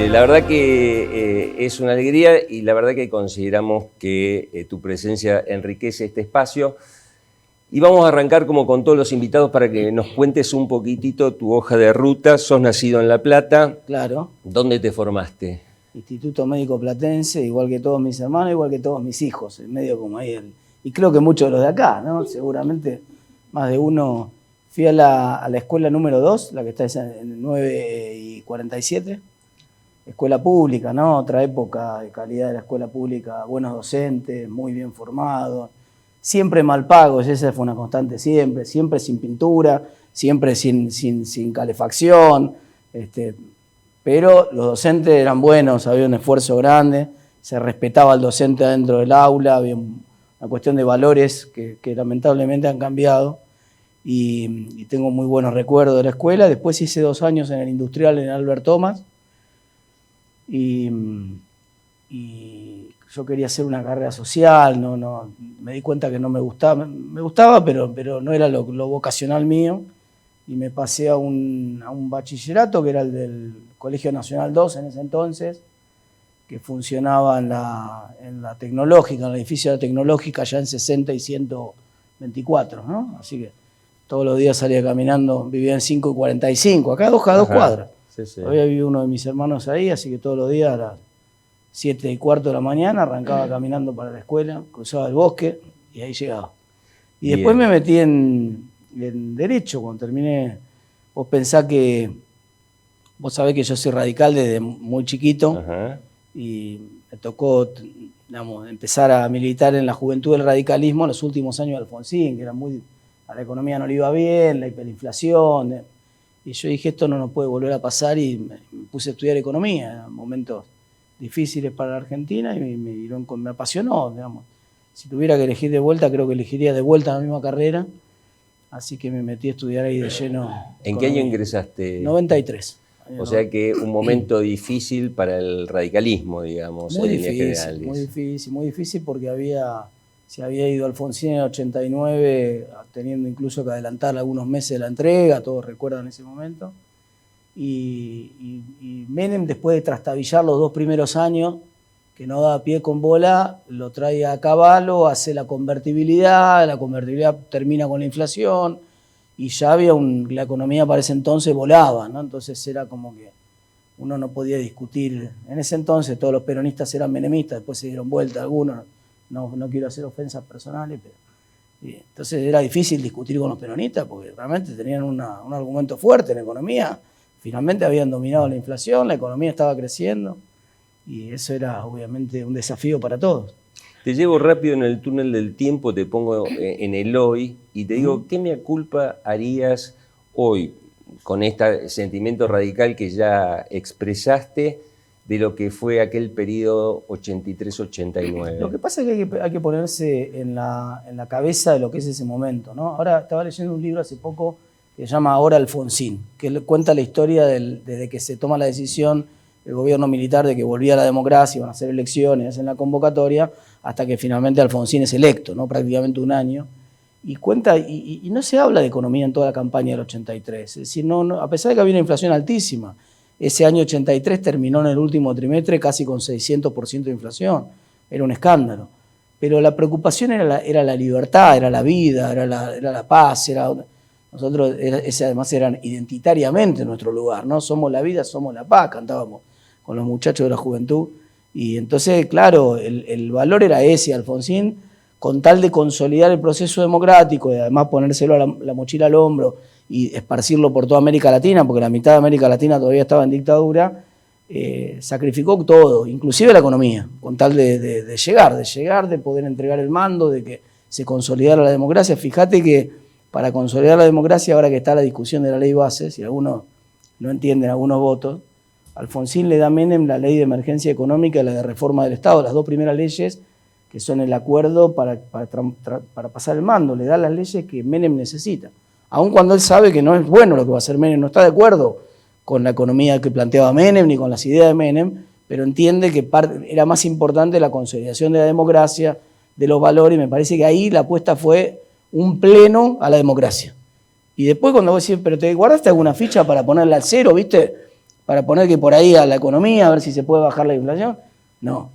La verdad que es una alegría y la verdad que consideramos que tu presencia enriquece este espacio. Y vamos a arrancar como con todos los invitados para que nos cuentes un poquitito tu hoja de ruta. Sos nacido en La Plata. Claro. ¿Dónde te formaste? Instituto Médico Platense, igual que todos mis hermanos, igual que todos mis hijos, en medio como ahí. Y creo que muchos de los de acá, ¿no? Seguramente más de uno. Fui a la escuela número 2, la que está en 9 y 47. Escuela pública, ¿no? Otra época de calidad de la escuela pública, buenos docentes, muy bien formados, siempre mal pagos, esa fue una constante siempre sin pintura, siempre sin calefacción, pero los docentes eran buenos, había un esfuerzo grande, se respetaba al docente dentro del aula, había una cuestión de valores que lamentablemente han cambiado y tengo muy buenos recuerdos de la escuela. Después hice 2 años en el industrial en Albert Thomas. Y yo quería hacer una carrera social, no, me di cuenta que no me gustaba, pero no era lo vocacional mío, y me pasé a un bachillerato que era el del Colegio Nacional 2 en ese entonces, que funcionaba en la tecnológica, en el edificio de la tecnológica, ya en 60 y 124, ¿no? Así que todos los días salía caminando, vivía en 5 y 45, acá a 2 cuadras. Sí, sí. Había vivido uno de mis hermanos ahí, así que todos los días a las 7:15 de la mañana arrancaba caminando para la escuela, cruzaba el bosque y ahí llegaba. Y después me metí en Derecho cuando terminé. Vos sabés que yo soy radical desde muy chiquito. Ajá. Y me tocó, digamos, empezar a militar en la juventud del radicalismo en los últimos años de Alfonsín, que a la economía no le iba bien, la hiperinflación. Y yo dije, esto no nos puede volver a pasar, y me puse a estudiar economía, momentos difíciles para la Argentina, y me apasionó, digamos. Si tuviera que elegir de vuelta, creo que elegiría de vuelta la misma carrera, así que me metí a estudiar ahí de lleno. ¿En qué año ingresaste? 93. O sea que un momento difícil para el radicalismo, digamos, muy en líneas difícil, generales. muy difícil porque se había ido Alfonsín en el 89, teniendo incluso que adelantar algunos meses de la entrega, todos recuerdan ese momento. Y Menem, después de trastabillar los 2 primeros años, que no daba pie con bola, lo trae a caballo, hace la convertibilidad termina con la inflación, y ya había la economía para ese entonces volaba, ¿no? Entonces era como que uno no podía discutir. En ese entonces todos los peronistas eran menemistas, después se dieron vuelta algunos. No quiero hacer ofensas personales, pero entonces era difícil discutir con los peronistas porque realmente tenían un argumento fuerte en la economía. Finalmente habían dominado la inflación, la economía estaba creciendo, y eso era obviamente un desafío para todos. Te llevo rápido en el túnel del tiempo, te pongo en el hoy y te digo, ¿qué mea culpa harías hoy con este sentimiento radical que ya expresaste de lo que fue aquel periodo 83-89? Lo que pasa es que hay que ponerse en la cabeza de lo que es ese momento, ¿no? Ahora estaba leyendo un libro hace poco que se llama Ahora Alfonsín, que cuenta la historia desde que se toma la decisión el gobierno militar de que volvía a la democracia, iban a hacer elecciones, hacen la convocatoria, hasta que finalmente Alfonsín es electo, ¿no? Prácticamente un año. Y cuenta, y no se habla de economía en toda la campaña del 83, es decir, a pesar de que había una inflación altísima. Ese año 83 terminó en el último trimestre casi con 600% de inflación. Era un escándalo. Pero la preocupación era la libertad, era la vida, era la paz. Ese además era identitariamente nuestro lugar, ¿no? Somos la vida, somos la paz, cantábamos con los muchachos de la juventud. Y entonces, claro, el valor era ese. Alfonsín, con tal de consolidar el proceso democrático y además ponérselo a la mochila al hombro y esparcirlo por toda América Latina, porque la mitad de América Latina todavía estaba en dictadura, sacrificó todo, inclusive la economía, con tal de llegar, de poder entregar el mando, de que se consolidara la democracia. Fíjate que para consolidar la democracia, ahora que está la discusión de la ley base, si algunos no entienden algunos votos, Alfonsín le da a Menem la ley de emergencia económica y la de reforma del Estado, las 2 primeras leyes que son el acuerdo para pasar el mando, le da las leyes que Menem necesita. Aun cuando él sabe que no es bueno lo que va a hacer Menem, no está de acuerdo con la economía que planteaba Menem ni con las ideas de Menem, pero entiende que era más importante la consolidación de la democracia, de los valores, y me parece que ahí la apuesta fue un pleno a la democracia. Y después cuando vos decís, pero te guardaste alguna ficha para ponerla al cero, ¿viste? para poner que por ahí a la economía, a ver si se puede bajar la inflación. No.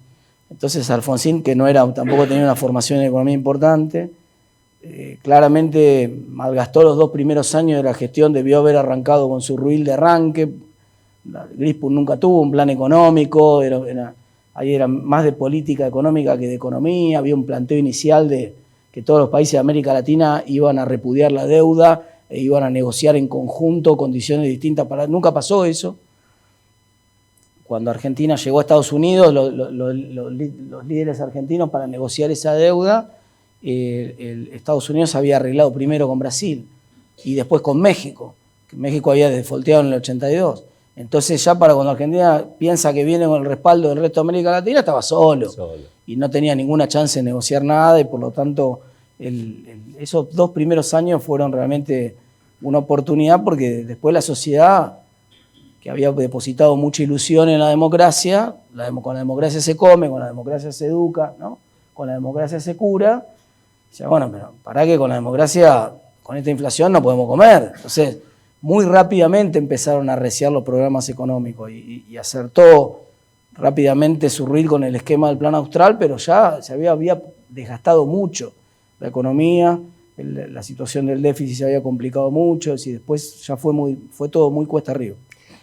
Entonces Alfonsín, que tampoco tenía una formación en economía importante, claramente malgastó los 2 primeros años de la gestión, debió haber arrancado con su ruil de arranque. Grispus nunca tuvo un plan económico, ahí era más de política económica que de economía, había un planteo inicial de que todos los países de América Latina iban a repudiar la deuda e iban a negociar en conjunto condiciones distintas. Nunca pasó eso. Cuando Argentina llegó a Estados Unidos, los líderes argentinos para negociar esa deuda, Estados Unidos había arreglado primero con Brasil y después con México, que México había defaulteado en el 82. Entonces ya para cuando Argentina piensa que viene con el respaldo del resto de América Latina, estaba solo. Y no tenía ninguna chance de negociar nada y por lo tanto esos 2 primeros años fueron realmente una oportunidad porque después la sociedad, que había depositado mucha ilusión en la democracia, con la democracia se come, con la democracia se educa, ¿no? Con la democracia se cura. Decía, bueno, pero para que con la democracia, con esta inflación no podemos comer. Entonces, muy rápidamente empezaron a arreciar los programas económicos y acertó rápidamente su ruil con el esquema del Plan Austral, pero ya se había desgastado mucho la economía, la situación del déficit se había complicado mucho, y después ya fue todo muy cuesta arriba.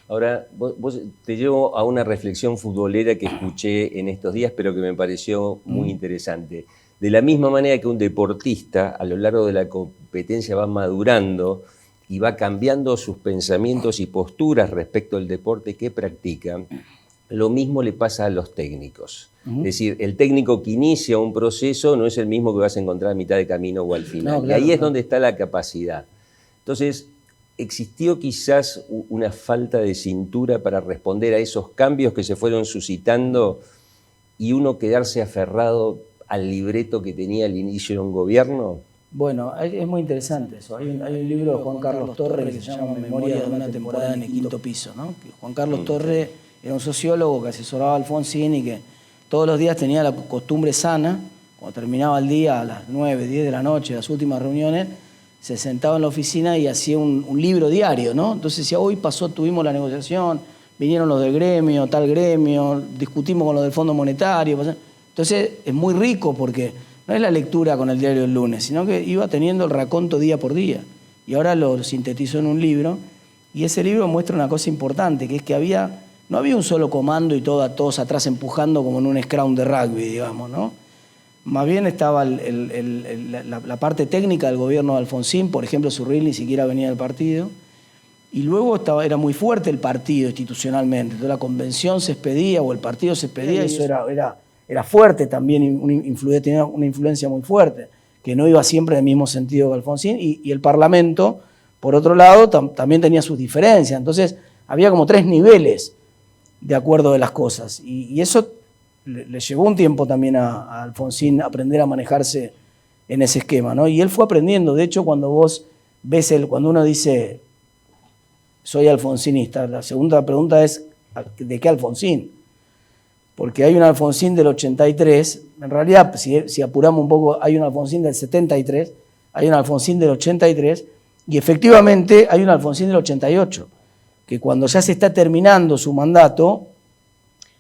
Ahora, vos te llevo a una reflexión futbolera que escuché en estos días, pero que me pareció muy interesante. De la misma manera que un deportista a lo largo de la competencia va madurando y va cambiando sus pensamientos y posturas respecto al deporte que practica, lo mismo le pasa a los técnicos. Es decir, el técnico que inicia un proceso no es el mismo que vas a encontrar a mitad de camino o al final. No, claro, y ahí es donde está la capacidad. Entonces, ¿existió quizás una falta de cintura para responder a esos cambios que se fueron suscitando y uno quedarse aferrado al libreto que tenía al inicio de un gobierno? Bueno, es muy interesante eso. Hay un libro de Juan Carlos Torre que se llama Memoria de una temporada en el quinto piso, ¿no? Juan Carlos Torre era un sociólogo que asesoraba a Alfonsín y que todos los días tenía la costumbre sana, cuando terminaba el día a las 9, 10 de la noche, las últimas reuniones, se sentaba en la oficina y hacía un libro diario, ¿no? Entonces decía, hoy tuvimos la negociación, vinieron los del gremio, tal gremio, discutimos con los del Fondo Monetario. Entonces es muy rico porque no es la lectura con el diario del lunes, sino que iba teniendo el raconto día por día. Y ahora lo sintetizó en un libro, y ese libro muestra una cosa importante, que es que no había un solo comando y todos atrás empujando como en un scrum de rugby, digamos, ¿no? Más bien estaba la parte técnica del gobierno de Alfonsín, por ejemplo, Surril ni siquiera venía del partido, y luego era muy fuerte el partido institucionalmente, entonces la convención se expedía o el partido se expedía, y eso era fuerte también, tenía una influencia muy fuerte, que no iba siempre en el mismo sentido que Alfonsín, y el Parlamento, por otro lado, también tenía sus diferencias, entonces había como 3 niveles de acuerdo de las cosas, y eso le llevó un tiempo también a Alfonsín aprender a manejarse en ese esquema, ¿no? Y él fue aprendiendo. De hecho, cuando vos ves cuando uno dice soy alfonsinista, la segunda pregunta es ¿de qué Alfonsín? Porque hay un Alfonsín del 83, en realidad, si apuramos un poco, hay un Alfonsín del 73, hay un Alfonsín del 83, y efectivamente hay un Alfonsín del 88, que cuando ya se está terminando su mandato,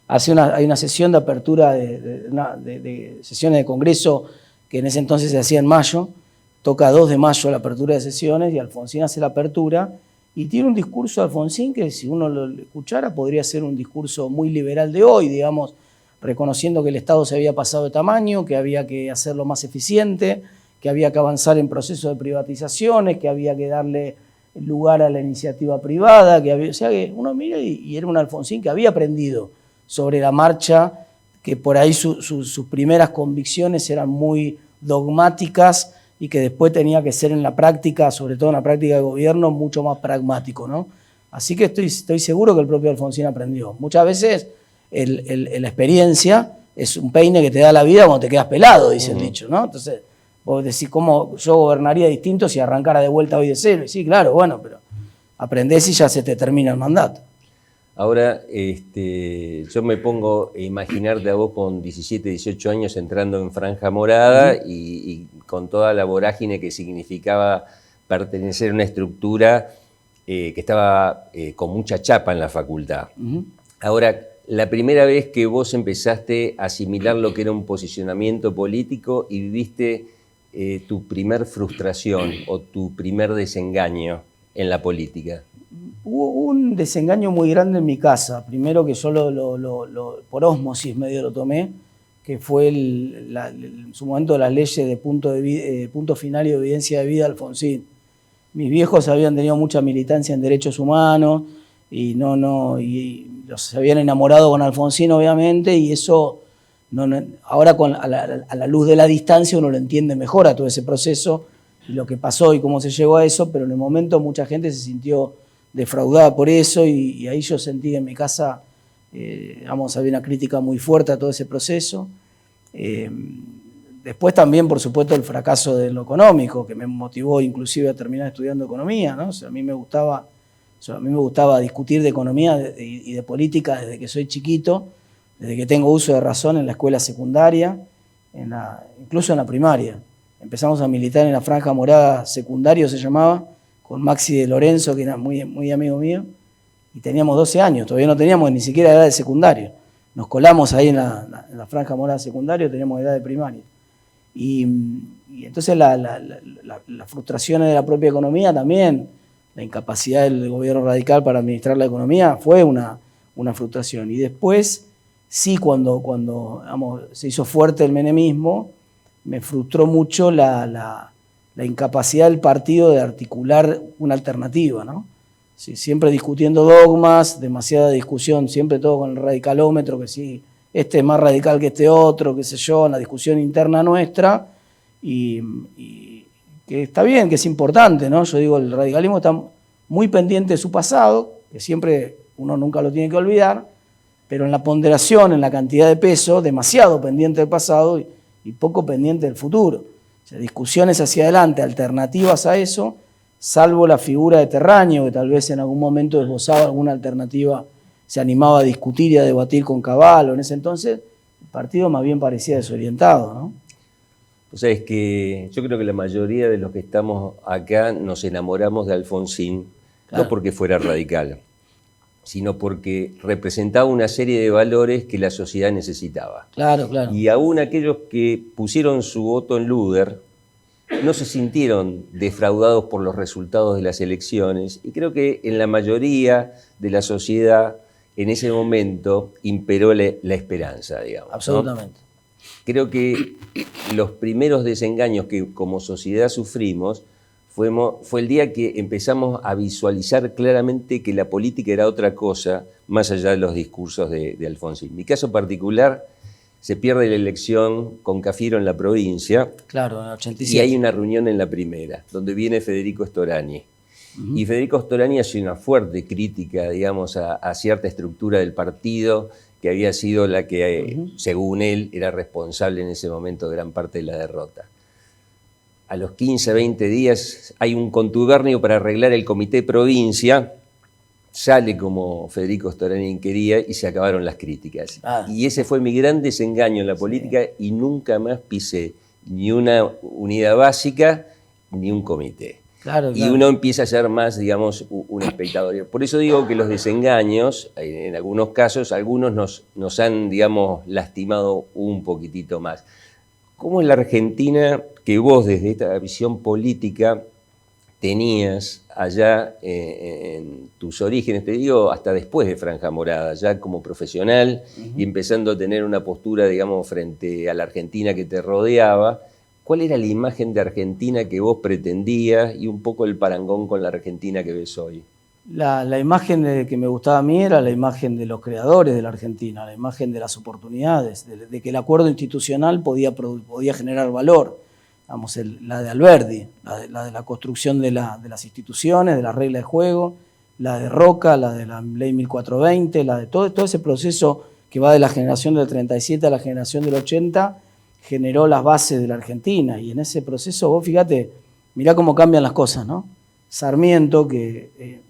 hay una sesión de apertura de sesiones de Congreso que en ese entonces se hacía en mayo, toca 2 de mayo la apertura de sesiones y Alfonsín hace la apertura y tiene un discurso de Alfonsín que si uno lo escuchara podría ser un discurso muy liberal de hoy, digamos, reconociendo que el Estado se había pasado de tamaño, que había que hacerlo más eficiente, que había que avanzar en procesos de privatizaciones, que había que darle lugar a la iniciativa privada, o sea que uno mira y era un Alfonsín que había aprendido sobre la marcha, que por ahí sus primeras convicciones eran muy dogmáticas y que después tenía que ser en la práctica, sobre todo en la práctica de gobierno, mucho más pragmático, ¿no? Así que estoy seguro que el propio Alfonsín aprendió. Muchas veces la experiencia es un peine que te da la vida cuando te quedas pelado, dice el dicho, ¿no? Entonces, vos decís, ¿cómo yo gobernaría distinto si arrancara de vuelta hoy de cero? Y sí, claro, bueno, pero aprendés y ya se te termina el mandato. Ahora, yo me pongo a imaginarte a vos con 17, 18 años entrando en Franja Morada y con toda la vorágine que significaba pertenecer a una estructura que estaba con mucha chapa en la facultad. Ujú. Ahora, la primera vez que vos empezaste a asimilar lo que era un posicionamiento político y viviste tu primer frustración o tu primer desengaño en la política. Hubo un desengaño muy grande en mi casa. Primero que yo por ósmosis medio lo tomé, que fue en su momento las leyes de punto final y evidencia de vida Alfonsín. Mis viejos habían tenido mucha militancia en derechos humanos y se habían enamorado con Alfonsín, obviamente, y eso ahora a la luz de la distancia uno lo entiende mejor a todo ese proceso y lo que pasó y cómo se llegó a eso, pero en el momento mucha gente se sintió defraudada por eso y ahí yo sentí que en mi casa había una crítica muy fuerte a todo ese proceso. Después también, por supuesto, el fracaso de lo económico, que me motivó inclusive a terminar estudiando economía, ¿no? O sea, a mí me gustaba discutir de economía y de política desde que soy chiquito, desde que tengo uso de razón en la escuela secundaria, incluso en la primaria. Empezamos a militar en la Franja Morada secundario, se llamaba, con Maxi de Lorenzo, que era muy, muy amigo mío, y teníamos 12 años, todavía no teníamos ni siquiera edad de secundario. Nos colamos ahí en la Franja Morada secundario, teníamos edad de primaria. Y entonces las frustraciones de la propia economía también, la incapacidad del gobierno radical para administrar la economía fue una frustración. Y después, sí, cuando se hizo fuerte el menemismo, me frustró mucho la incapacidad del partido de articular una alternativa, ¿no? Sí, siempre discutiendo dogmas, demasiada discusión, siempre todo con el radicalómetro, que sí, este es más radical que este otro, qué sé yo, en la discusión interna nuestra, y que está bien, que es importante, ¿no? Yo digo, el radicalismo está muy pendiente de su pasado, que siempre uno nunca lo tiene que olvidar, pero en la ponderación, en la cantidad de peso, demasiado pendiente del pasado y poco pendiente del futuro. O sea, discusiones hacia adelante, alternativas a eso, salvo la figura de Terraño, que tal vez en algún momento esbozaba alguna alternativa, se animaba a discutir y a debatir con Cavallo. En ese entonces, el partido más bien parecía desorientado, ¿no? O sea, es que yo creo que la mayoría de los que estamos acá nos enamoramos de Alfonsín, claro, no porque fuera radical, sino porque representaba una serie de valores que la sociedad necesitaba. Claro, claro. Y aún aquellos que pusieron su voto en Luder no se sintieron defraudados por los resultados de las elecciones, y creo que en la mayoría de la sociedad en ese momento imperó la esperanza, digamos. Absolutamente. ¿No? Creo que los primeros desengaños que como sociedad sufrimos fue el día que empezamos a visualizar claramente que la política era otra cosa, más allá de los discursos de Alfonsín. En mi caso particular, se pierde la elección con Cafiero en la provincia. Claro, en el 87. Y hay una reunión en la primera, donde viene Federico Storani. Uh-huh. Y Federico Storani hace una fuerte crítica, digamos, a cierta estructura del partido, que había sido la que, uh-huh, según él, era responsable en ese momento de gran parte de la derrota. A los 15, 20 días hay un contubernio para arreglar el comité de provincia, sale como Federico Storani quería y se acabaron las críticas. Y ese fue mi gran desengaño en la política, sí, y nunca más pisé ni una unidad básica ni un comité. Claro, y claro, uno empieza a ser más, digamos, un espectador. Por eso digo que los desengaños, en algunos casos, algunos nos han, digamos, lastimado un poquitito más. ¿Cómo es la Argentina que vos desde esta visión política tenías allá en tus orígenes, te digo, hasta después de Franja Morada, ya como profesional, uh-huh, y empezando a tener una postura, digamos, frente a la Argentina que te rodeaba? ¿Cuál era la imagen de Argentina que vos pretendías y un poco el parangón con la Argentina que ves hoy? La imagen que me gustaba a mí era la imagen de los creadores de la Argentina, la imagen de las oportunidades, de que el acuerdo institucional podía generar valor. Vamos, la de Alberdi, la de la construcción de las instituciones, de las reglas de juego, la de Roca, la de la ley 1420, la de todo ese proceso que va de la generación del 37 a la generación del 80, generó las bases de la Argentina. Y en ese proceso, vos fíjate, mirá cómo cambian las cosas, ¿no? Sarmiento, que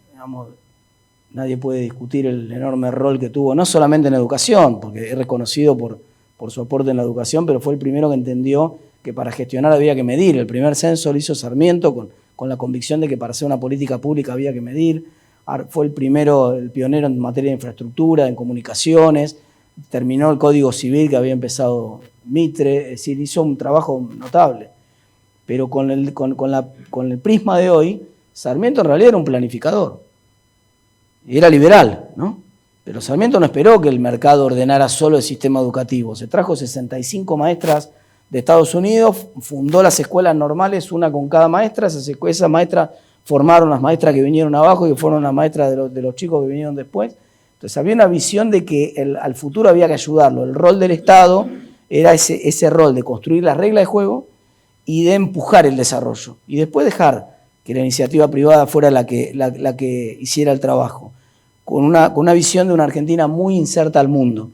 nadie puede discutir el enorme rol que tuvo, no solamente en educación, porque es reconocido por su aporte en la educación, pero fue el primero que entendió que para gestionar había que medir. El primer censo lo hizo Sarmiento con la convicción de que para hacer una política pública había que medir. Fue el pionero en materia de infraestructura, en comunicaciones, terminó el Código Civil que había empezado Mitre, es decir, hizo un trabajo notable. Pero con el prisma de hoy, Sarmiento en realidad era un planificador. Y era liberal, ¿no? Pero Sarmiento no esperó que el mercado ordenara solo el sistema educativo. Se trajo 65 maestras de Estados Unidos, fundó las escuelas normales, una con cada maestra. Esas maestras formaron las maestras que vinieron abajo y fueron las maestras de los chicos que vinieron después. Entonces había una visión de que al futuro había que ayudarlo. El rol del Estado era ese rol de construir las reglas de juego y de empujar el desarrollo. Y después dejar que la iniciativa privada fuera la que hiciera el trabajo. Con una visión de una Argentina muy inserta al mundo,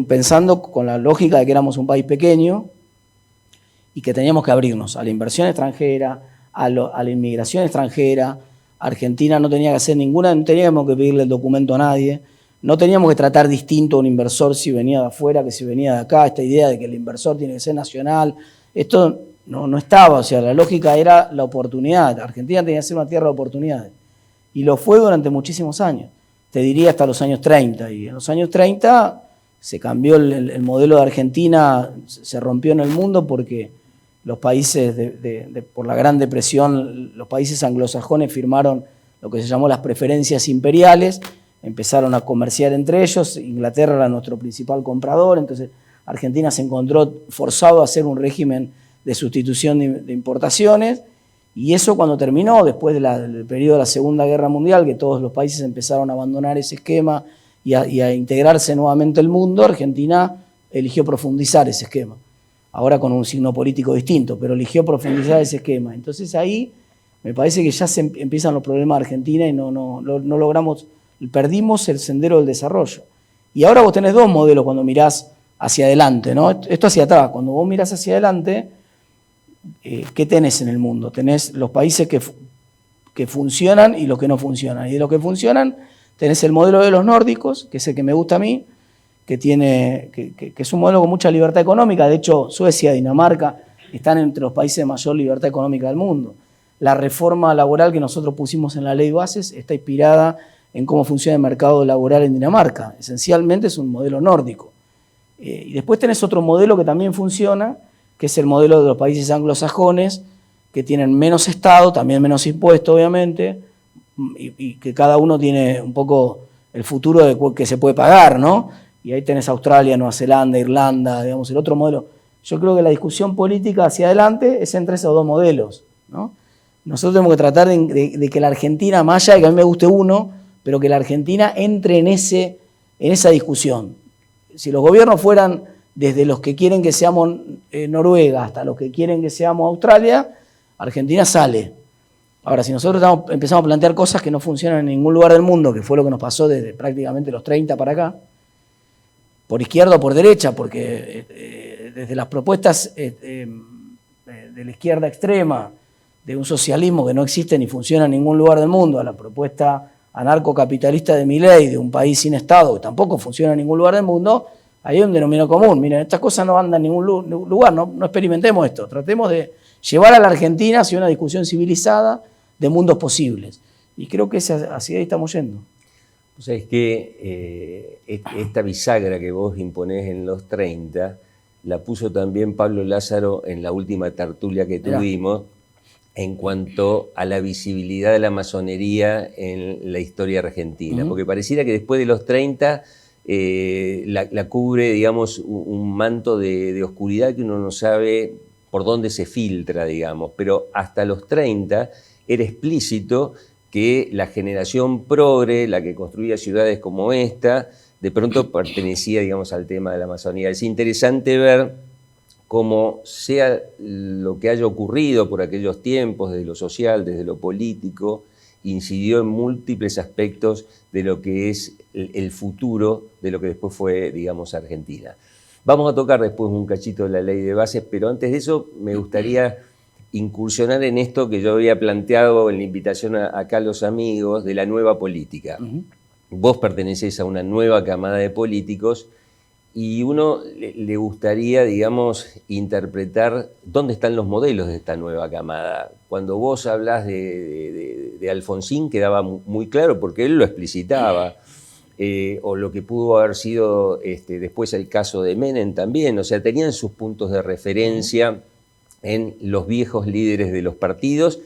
pensando con la lógica de que éramos un país pequeño y que teníamos que abrirnos a la inversión extranjera, a la inmigración extranjera. Argentina no tenía que hacer no teníamos que pedirle el documento a nadie, no teníamos que tratar distinto a un inversor si venía de afuera que si venía de acá. Esta idea de que el inversor tiene que ser nacional, esto no estaba, o sea, la lógica era la oportunidad. Argentina tenía que ser una tierra de oportunidades. Y lo fue durante muchísimos años, te diría hasta los años 30. Y en los años 30 se cambió el modelo de Argentina, se rompió en el mundo porque los países, por la Gran Depresión, los países anglosajones firmaron lo que se llamó las preferencias imperiales, empezaron a comerciar entre ellos, Inglaterra era nuestro principal comprador, entonces Argentina se encontró forzado a hacer un régimen de sustitución de importaciones. Y eso cuando terminó, después del periodo de la Segunda Guerra Mundial, que todos los países empezaron a abandonar ese esquema y a integrarse nuevamente al mundo, Argentina eligió profundizar ese esquema. Ahora con un signo político distinto, pero eligió profundizar ese esquema. Entonces ahí me parece que ya se empiezan los problemas de Argentina y no logramos, perdimos el sendero del desarrollo. Y ahora vos tenés dos modelos cuando mirás hacia adelante, ¿no? Esto hacia atrás. Cuando vos mirás hacia adelante, ¿qué tenés en el mundo? Tenés los países que funcionan y los que no funcionan. Y de los que funcionan tenés el modelo de los nórdicos, que es el que me gusta a mí, que es un modelo con mucha libertad económica. De hecho, Suecia, Dinamarca están entre los países de mayor libertad económica del mundo. La reforma laboral que nosotros pusimos en la ley de bases está inspirada en cómo funciona el mercado laboral en Dinamarca. Esencialmente es un modelo nórdico. Y después tenés otro modelo que también funciona, que es el modelo de los países anglosajones, que tienen menos Estado, también menos impuestos, obviamente, y que cada uno tiene un poco el futuro que se puede pagar, ¿no? Y ahí tenés Australia, Nueva Zelanda, Irlanda, digamos, el otro modelo. Yo creo que la discusión política hacia adelante es entre esos dos modelos, ¿no? Nosotros tenemos que tratar de que la Argentina, más allá de que a mí me guste uno, pero que la Argentina entre en esa discusión. Si los gobiernos fueran desde los que quieren que seamos Noruega hasta los que quieren que seamos Australia, Argentina sale. Ahora, si nosotros empezamos a plantear cosas que no funcionan en ningún lugar del mundo, que fue lo que nos pasó desde prácticamente los 30 para acá, por izquierda o por derecha, porque desde las propuestas de la izquierda extrema, de un socialismo que no existe ni funciona en ningún lugar del mundo, a la propuesta anarcocapitalista de Milei, de un país sin Estado, que tampoco funciona en ningún lugar del mundo, ahí hay un denominador común. Miren, estas cosas no andan en ningún lugar, no experimentemos esto. Tratemos de llevar a la Argentina hacia una discusión civilizada de mundos posibles. Y creo que hacia ahí estamos yendo. O sea, es que esta bisagra que vos imponés en los 30, la puso también Pablo Lázaro en la última tertulia que tuvimos, en cuanto a la visibilidad de la masonería en la historia argentina. Porque pareciera que después de los 30... la cubre, digamos, un manto de oscuridad que uno no sabe por dónde se filtra, digamos, pero hasta los 30 era explícito que la generación progre, la que construía ciudades como esta, de pronto pertenecía, digamos, al tema de la Amazonía. Es interesante ver cómo, sea lo que haya ocurrido por aquellos tiempos, desde lo social, desde lo político, incidió en múltiples aspectos de lo que es el futuro de lo que después fue, digamos, Argentina. Vamos a tocar después un cachito de la ley de bases, pero antes de eso me gustaría incursionar en esto que yo había planteado en la invitación acá a los amigos de la nueva política. Vos pertenecés a una nueva camada de políticos Y uno le gustaría, digamos, interpretar dónde están los modelos de esta nueva camada. Cuando vos hablás de Alfonsín quedaba muy claro porque él lo explicitaba, o lo que pudo haber sido después el caso de Menem también, o sea, tenían sus puntos de referencia en los viejos líderes de los partidos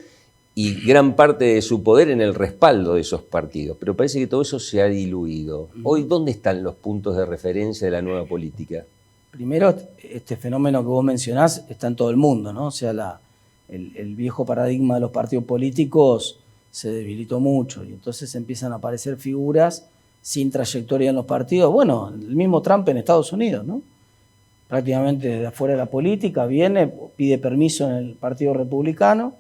y gran parte de su poder en el respaldo de esos partidos. Pero parece que todo eso se ha diluido. Hoy, ¿dónde están los puntos de referencia de la nueva política? Primero, este fenómeno que vos mencionás está en todo el mundo, ¿no? O sea, el viejo paradigma de los partidos políticos se debilitó mucho y entonces empiezan a aparecer figuras sin trayectoria en los partidos. Bueno, el mismo Trump en Estados Unidos, ¿no? Prácticamente desde afuera de la política, viene, pide permiso en el Partido Republicano,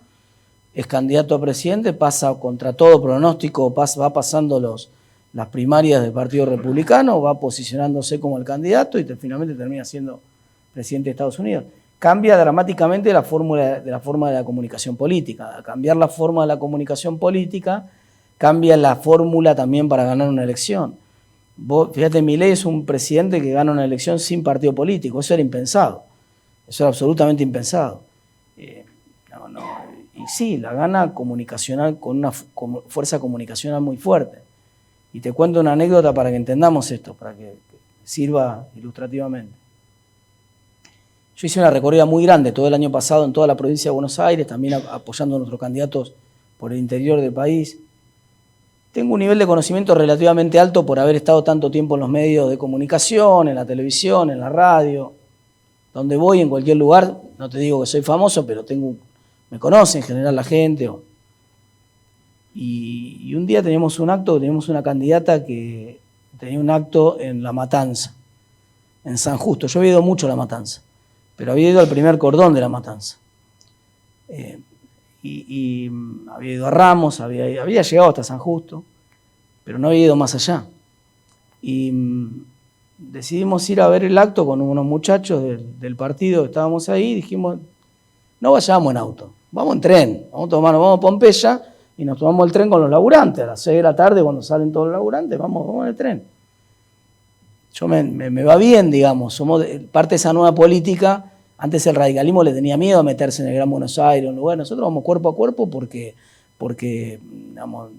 es candidato a presidente, pasa contra todo pronóstico, va pasando las primarias del Partido Republicano, va posicionándose como el candidato y finalmente termina siendo presidente de Estados Unidos. Cambia dramáticamente la forma de la comunicación política. Al cambiar la forma de la comunicación política, cambia la fórmula también para ganar una elección. Fíjate, Milei es un presidente que gana una elección sin partido político. Eso era impensado. Eso era absolutamente impensado. Y sí, la gana comunicacional con una fuerza comunicacional muy fuerte. Y te cuento una anécdota para que entendamos esto, para que sirva ilustrativamente. Yo hice una recorrida muy grande todo el año pasado en toda la provincia de Buenos Aires, también apoyando a nuestros candidatos por el interior del país. Tengo un nivel de conocimiento relativamente alto por haber estado tanto tiempo en los medios de comunicación, en la televisión, en la radio. Donde voy, en cualquier lugar, no te digo que soy famoso, pero me conoce en general la gente. Y un día teníamos un acto, teníamos una candidata que tenía un acto en La Matanza, en San Justo. Yo había ido mucho a La Matanza, pero había ido al primer cordón de La Matanza. Y había ido a Ramos, había llegado hasta San Justo, pero no había ido más allá. Y decidimos ir a ver el acto con unos muchachos del partido que estábamos ahí y dijimos, no vayamos en auto, vamos en tren, vamos a Pompeya y nos tomamos el tren con los laburantes. A las 6 de la tarde, cuando salen todos los laburantes, vamos en el tren. Yo me va bien, digamos, somos parte de esa nueva política. Antes el radicalismo le tenía miedo a meterse en el Gran Buenos Aires, un lugar. Nosotros vamos cuerpo a cuerpo porque digamos,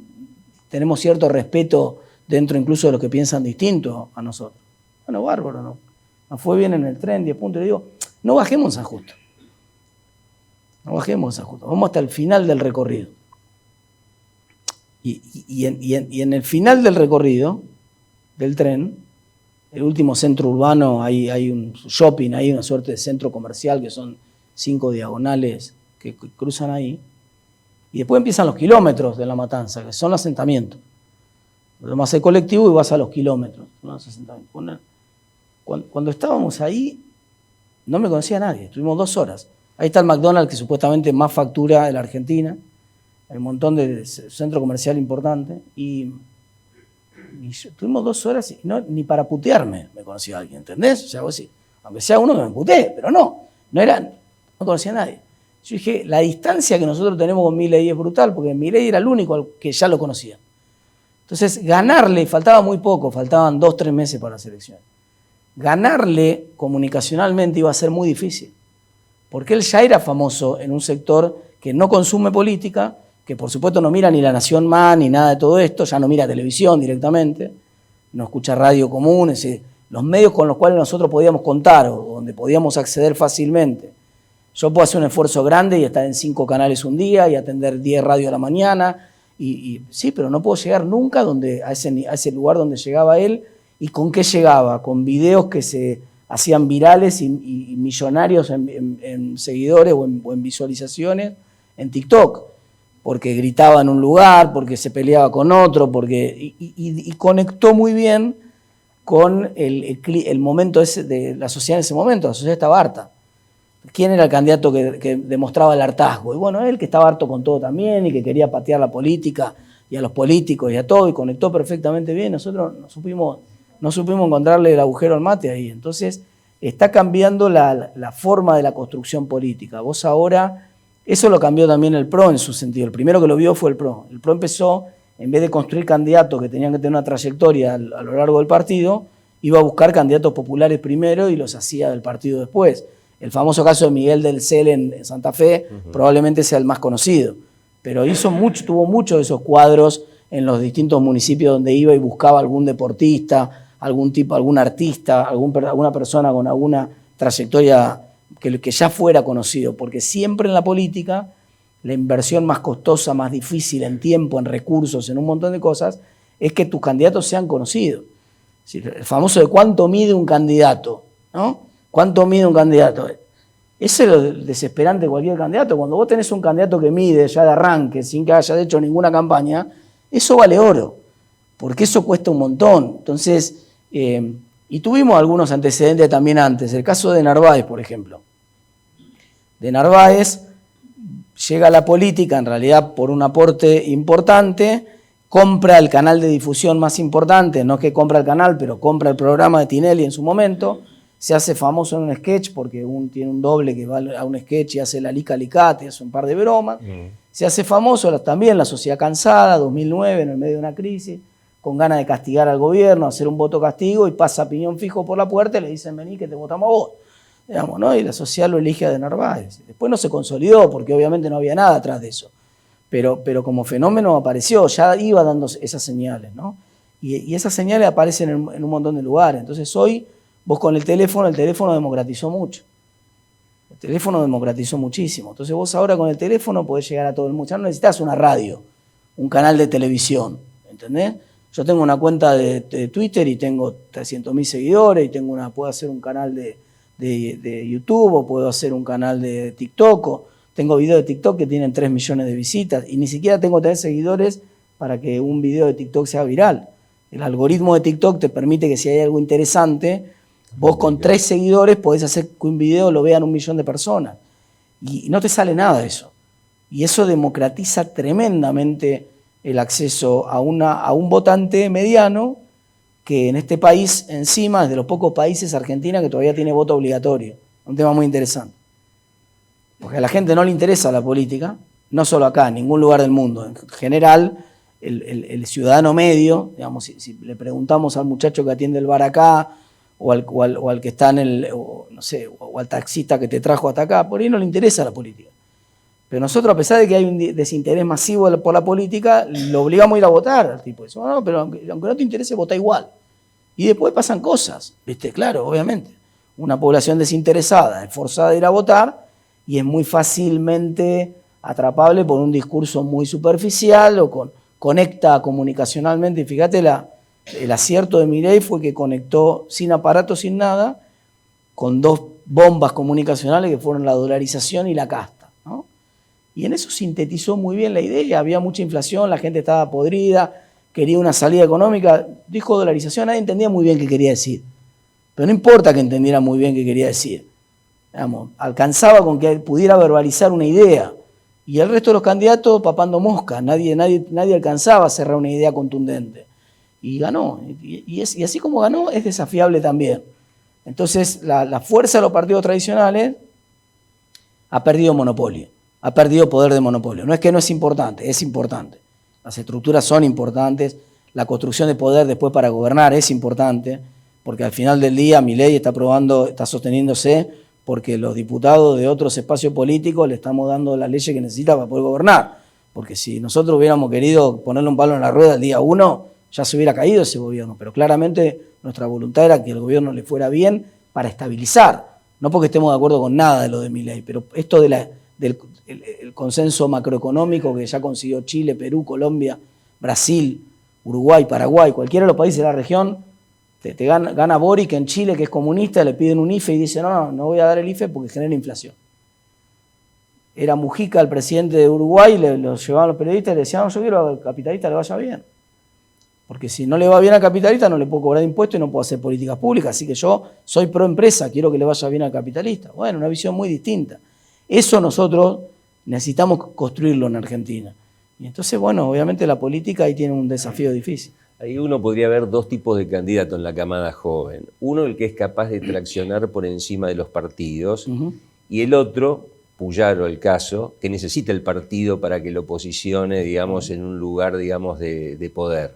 tenemos cierto respeto dentro incluso de los que piensan distinto a nosotros. Bueno, bárbaro, ¿no? Nos fue bien en el tren, 10 puntos. Y le digo, no bajemos en San Justo. No bajemos en San Justo. Vamos hasta el final del recorrido. Y en el final del recorrido del tren, el último centro urbano, hay un shopping, hay una suerte de centro comercial que son 5 diagonales que cruzan ahí. Y después empiezan los kilómetros de La Matanza, que son los asentamientos. Lo tomas el colectivo y vas a los kilómetros. Cuando estábamos ahí, no me conocía nadie, estuvimos 2 horas. Ahí está el McDonald's, que supuestamente más factura de la Argentina, el montón de centro comercial importante, y estuvimos 2 horas y ni para putearme me conocía alguien, ¿entendés? O sea, vos sí, aunque sea uno que me putee, pero no conocía a nadie. Yo dije, la distancia que nosotros tenemos con Milei es brutal, porque Milei era el único al que ya lo conocía. Entonces, ganarle, faltaba muy poco, faltaban 2-3 meses para las elecciones. Ganarle comunicacionalmente iba a ser muy difícil, porque él ya era famoso en un sector que no consume política, que por supuesto no mira ni La Nación Más, ni nada de todo esto, ya no mira televisión directamente, no escucha radio común, es decir, los medios con los cuales nosotros podíamos contar o donde podíamos acceder fácilmente. Yo puedo hacer un esfuerzo grande y estar en 5 canales un día y atender 10 radios a la mañana, sí, pero no puedo llegar nunca a ese lugar donde llegaba él. ¿Y con qué llegaba? Con videos que se hacían virales y millonarios en seguidores o en visualizaciones en TikTok, porque gritaba en un lugar, porque se peleaba con otro, y conectó muy bien con el momento ese de la sociedad en ese momento. La sociedad estaba harta. ¿Quién era el candidato que demostraba el hartazgo? Y bueno, él que estaba harto con todo también y que quería patear la política y a los políticos y a todo, y conectó perfectamente bien. Nosotros no supimos encontrarle el agujero al mate ahí. Entonces, está cambiando la forma de la construcción política. Vos ahora, eso lo cambió también el PRO en su sentido. El primero que lo vio fue el PRO. El PRO empezó, en vez de construir candidatos que tenían que tener una trayectoria a lo largo del partido, iba a buscar candidatos populares primero y los hacía del partido después. El famoso caso de Miguel del Cel en Santa Fe probablemente sea el más conocido, pero tuvo muchos de esos cuadros en los distintos municipios donde iba y buscaba algún deportista, algún artista, alguna persona con alguna trayectoria que ya fuera conocido, porque siempre en la política la inversión más costosa, más difícil en tiempo, en recursos, en un montón de cosas, es que tus candidatos sean conocidos. Es decir, el famoso de cuánto mide un candidato, ¿no? ¿Cuánto mide un candidato? Ese es lo desesperante de cualquier candidato. Cuando vos tenés un candidato que mide ya de arranque, sin que haya hecho ninguna campaña, eso vale oro, porque eso cuesta un montón. Entonces, y tuvimos algunos antecedentes también antes. El caso de Narváez, por ejemplo. De Narváez llega a la política, en realidad por un aporte importante, compra el canal de difusión más importante, no es que compra el canal, pero compra el programa de Tinelli en su momento, se hace famoso en un sketch porque tiene un doble que va a un sketch y hace la lica alicate, hace un par de bromas, se hace famoso también La Sociedad Cansada, 2009, en el medio de una crisis, con ganas de castigar al gobierno, hacer un voto castigo, y pasa Piñón Fijo por la puerta y le dicen vení que te votamos a vos. Digamos, ¿no? Y la sociedad lo elige a de Narváez. Después no se consolidó porque obviamente no había nada atrás de eso. Pero como fenómeno apareció, ya iba dando esas señales, ¿no? Y esas señales aparecen en un montón de lugares. Entonces hoy, vos con el teléfono democratizó mucho. El teléfono democratizó muchísimo. Entonces vos ahora con el teléfono podés llegar a todo el mundo. Ya no necesitas una radio, un canal de televisión, ¿entendés? Yo tengo una cuenta de Twitter y tengo 300.000 seguidores y puedo hacer un canal de YouTube, o puedo hacer un canal de TikTok, tengo videos de TikTok que tienen 3 millones de visitas y ni siquiera tengo que tener seguidores para que un video de TikTok sea viral. El algoritmo de TikTok te permite que si hay algo interesante, vos con 3 seguidores podés hacer que un video lo vean 1 millón de personas y no te sale nada de eso. Y eso democratiza tremendamente el acceso a un votante mediano, que en este país, encima, es de los pocos países, Argentina, que todavía tiene voto obligatorio. Un tema muy interesante. Porque a la gente no le interesa la política, no solo acá, en ningún lugar del mundo. En general, el ciudadano medio, digamos, si le preguntamos al muchacho que atiende el bar acá, o al que está o al taxista que te trajo hasta acá, por ahí no le interesa la política. Pero nosotros, a pesar de que hay un desinterés masivo por la política, lo obligamos a ir a votar. El tipo dice, no, pero aunque no te interese, vota igual. Y después pasan cosas, ¿viste? Claro, obviamente. Una población desinteresada es forzada a ir a votar y es muy fácilmente atrapable por un discurso muy superficial o conecta comunicacionalmente. Y fíjate, el acierto de Milei fue que conectó sin aparato, sin nada, con 2 bombas comunicacionales que fueron la dolarización y la casta, ¿no? Y en eso sintetizó muy bien la idea. Había mucha inflación, la gente estaba podrida, quería una salida económica. Dijo dolarización, nadie entendía muy bien qué quería decir. Pero no importa que entendiera muy bien qué quería decir. Digamos, alcanzaba con que pudiera verbalizar una idea. Y el resto de los candidatos papando mosca. Nadie alcanzaba a cerrar una idea contundente. Y ganó. Y así como ganó, es desafiable también. Entonces, la fuerza de los partidos tradicionales ha perdido monopolio. Ha perdido poder de monopolio. No es que no es importante, es importante. Las estructuras son importantes, la construcción de poder después para gobernar es importante, porque al final del día Milei está sosteniéndose porque los diputados de otros espacios políticos le estamos dando las leyes que necesita para poder gobernar. Porque si nosotros hubiéramos querido ponerle un palo en la rueda el día 1, ya se hubiera caído ese gobierno. Pero claramente nuestra voluntad era que el gobierno le fuera bien para estabilizar. No porque estemos de acuerdo con nada de lo de Milei, pero esto del consenso macroeconómico que ya consiguió Chile, Perú, Colombia, Brasil, Uruguay, Paraguay, cualquiera de los países de la región, te gana Boric en Chile, que es comunista, le piden un IFE y dice, no voy a dar el IFE porque genera inflación. Era Mujica el presidente de Uruguay, lo llevaban los periodistas y le decían, yo quiero que al capitalista le vaya bien. Porque si no le va bien al capitalista no le puedo cobrar impuestos y no puedo hacer políticas públicas. Así que yo soy pro empresa, quiero que le vaya bien al capitalista. Bueno, una visión muy distinta. Eso nosotros necesitamos construirlo en Argentina. Y entonces, bueno, obviamente la política ahí tiene un desafío difícil. Ahí uno podría ver 2 tipos de candidatos en la camada joven. Uno, el que es capaz de traccionar por encima de los partidos, y el otro, Puyaro el caso, que necesita el partido para que lo posicione, digamos, en un lugar, digamos, de poder.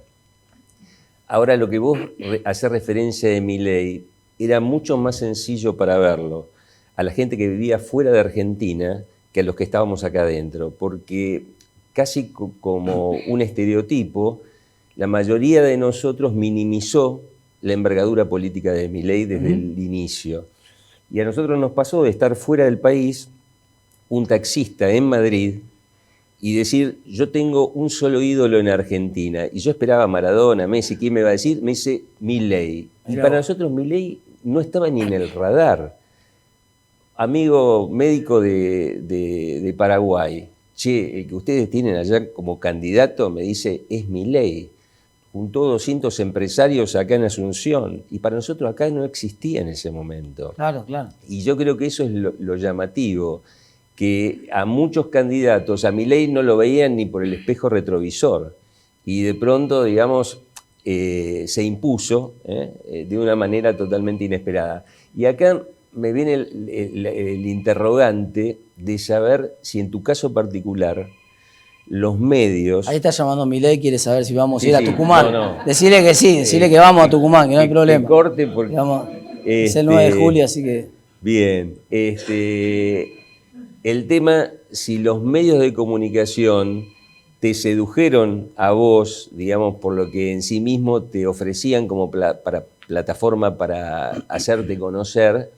Ahora, lo que vos haces referencia de Milei era mucho más sencillo para verlo a la gente que vivía fuera de Argentina que a los que estábamos acá adentro, porque casi como un estereotipo, la mayoría de nosotros minimizó la envergadura política de Milei desde el inicio. Y a nosotros nos pasó de estar fuera del país, un taxista en Madrid, y decir, yo tengo un solo ídolo en Argentina, y yo esperaba a Maradona, Messi, ¿quién me va a decir? Me dice Milei. Y para nosotros Milei no estaba ni en el radar. Amigo médico de Paraguay, che, el que ustedes tienen allá como candidato, me dice, es Milei. Juntó 200 empresarios acá en Asunción, y para nosotros acá no existía en ese momento. Claro, claro. Y yo creo que eso es lo llamativo, que a muchos candidatos, a Milei no lo veían ni por el espejo retrovisor, y de pronto, digamos, se impuso de una manera totalmente inesperada. Y acá me viene el interrogante de saber si en tu caso particular los medios... Ahí está llamando Milei, quiere saber si vamos a Sí, ir a sí, Tucumán. no. Decirle que sí, decirle que vamos a Tucumán, que no hay problema. Que corte porque... Digamos, es el 9 de julio, así que... Bien, el tema, si los medios de comunicación te sedujeron a vos, digamos, por lo que en sí mismo te ofrecían como plataforma para hacerte conocer,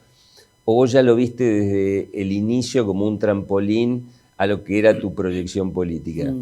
o vos ya lo viste desde el inicio como un trampolín a lo que era tu proyección política.